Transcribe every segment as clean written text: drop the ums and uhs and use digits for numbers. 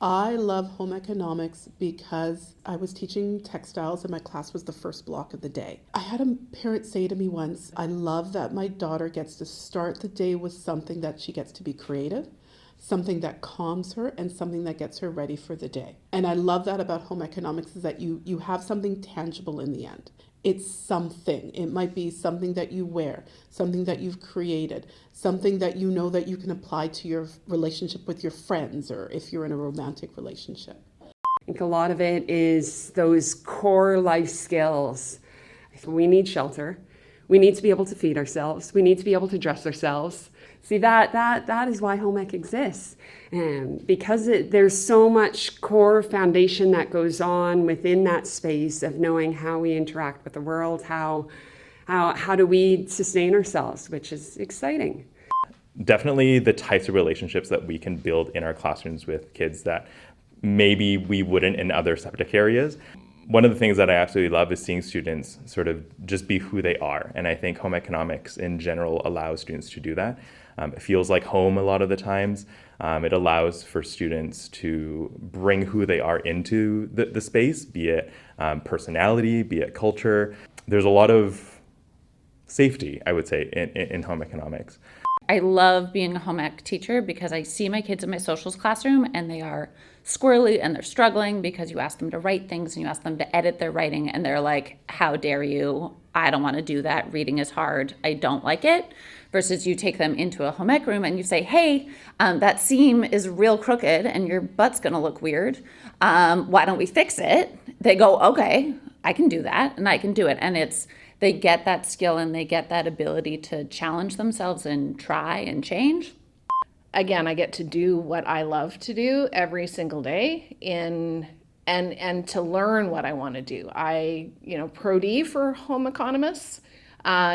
I love home economics because I was teaching textiles and my class was the first block of the day. I had a parent say to me once, I love that my daughter gets to start the day with something that she gets to be creative, something that calms her, and something that gets her ready for the day. And I love that about home economics is that you have something tangible in the end. It's something. It might be something that you wear, something that you've created, something that you know that you can apply to your relationship with your friends or if you're in a romantic relationship. I think a lot of it is those core life skills. We need shelter. We need to be able to feed ourselves. We need to be able to dress ourselves. See, that is why home ec exists. Because there's so much core foundation that goes on within that space of knowing how we interact with the world, how do we sustain ourselves, which is exciting. Definitely the types of relationships that we can build in our classrooms with kids that maybe we wouldn't in other subject areas. One of the things that I absolutely love is seeing students sort of just be who they are. And I think home economics in general allows students to do that. It feels like home a lot of the times. It allows for students to bring who they are into the space, be it personality, be it culture. There's a lot of safety, I would say, in home economics. I love being a home ec teacher because I see my kids in my socials classroom and they are squirrely and they're struggling because you ask them to write things and you ask them to edit their writing and they're like, how dare you? I don't want to do that. Reading is hard. I don't like it. Versus you take them into a home ec room and you say, hey, that seam is real crooked and your butt's going to look weird. Why don't we fix it? They go, okay, I can do that and I can do it. And they get that skill and they get that ability to challenge themselves and try and change. Again, I get to do what I love to do every single day and to learn what I want to do. Pro D for home economists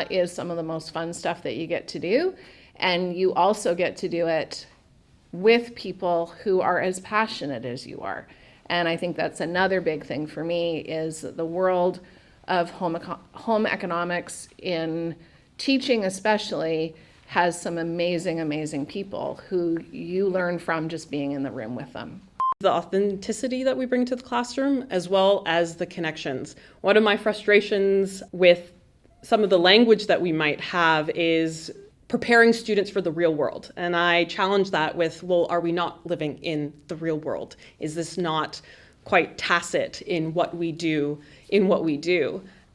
is some of the most fun stuff that you get to do. And you also get to do it with people who are as passionate as you are. And I think that's another big thing for me is the world of home economics in teaching especially has some amazing people who you learn from just being in the room with them. The authenticity that we bring to the classroom as well as the connections. One of my frustrations with some of the language that we might have is preparing students for the real world. And I challenge that with, well, are we not living in the real world? Is this not quite tacit in what we do,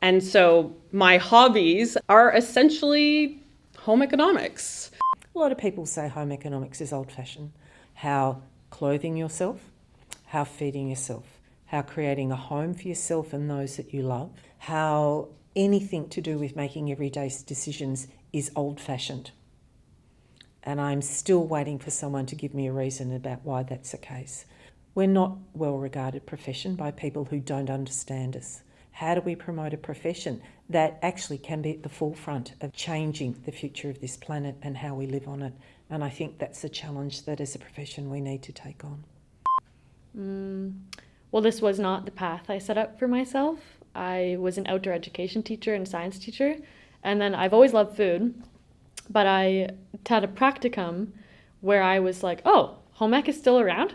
And so my hobbies are essentially home economics. A lot of people say home economics is old-fashioned. How clothing yourself, how feeding yourself, how creating a home for yourself and those that you love, how anything to do with making everyday decisions is old-fashioned. And I'm still waiting for someone to give me a reason about why that's the case. We're not a well-regarded profession by people who don't understand us. How do we promote a profession that actually can be at the forefront of changing the future of this planet and how we live on it? And I think that's a challenge that as a profession we need to take on. Well, this was not the path I set up for myself. I was an outdoor education teacher and science teacher, and then I've always loved food, but I had a practicum where I was like, oh, home ec is still around.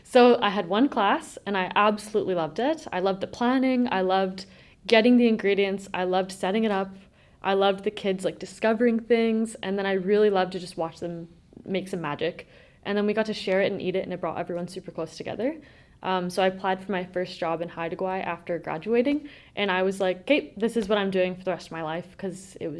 So I had one class and I absolutely loved it. I loved the planning. I loved getting the ingredients. I loved setting it up. I loved the kids discovering things. And then I really loved to just watch them make some magic. And then we got to share it and eat it, and it brought everyone super close together. So I applied for my first job in Haida Gwaii after graduating. And I was like, okay, this is what I'm doing for the rest of my life, because it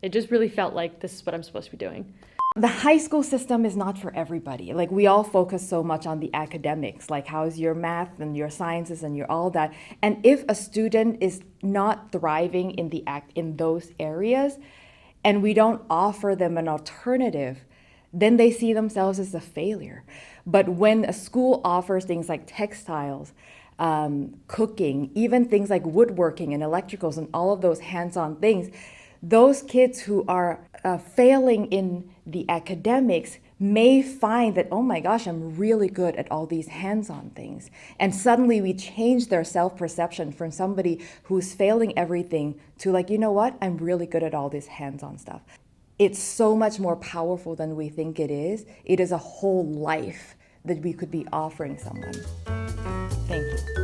just really felt like this is what I'm supposed to be doing. The high school system is not for everybody. We all focus so much on the academics, how's your math and your sciences and your all that. And if a student is not thriving in those areas, and we don't offer them an alternative, then they see themselves as a failure. But when a school offers things like textiles, cooking, even things like woodworking and electricals and all of those hands-on things, those kids who are failing in the academics may find that, oh my gosh, I'm really good at all these hands-on things. And suddenly we change their self-perception from somebody who's failing everything to like, you know what, I'm really good at all this hands-on stuff. It's so much more powerful than we think it is. It is a whole life that we could be offering someone. Thank you.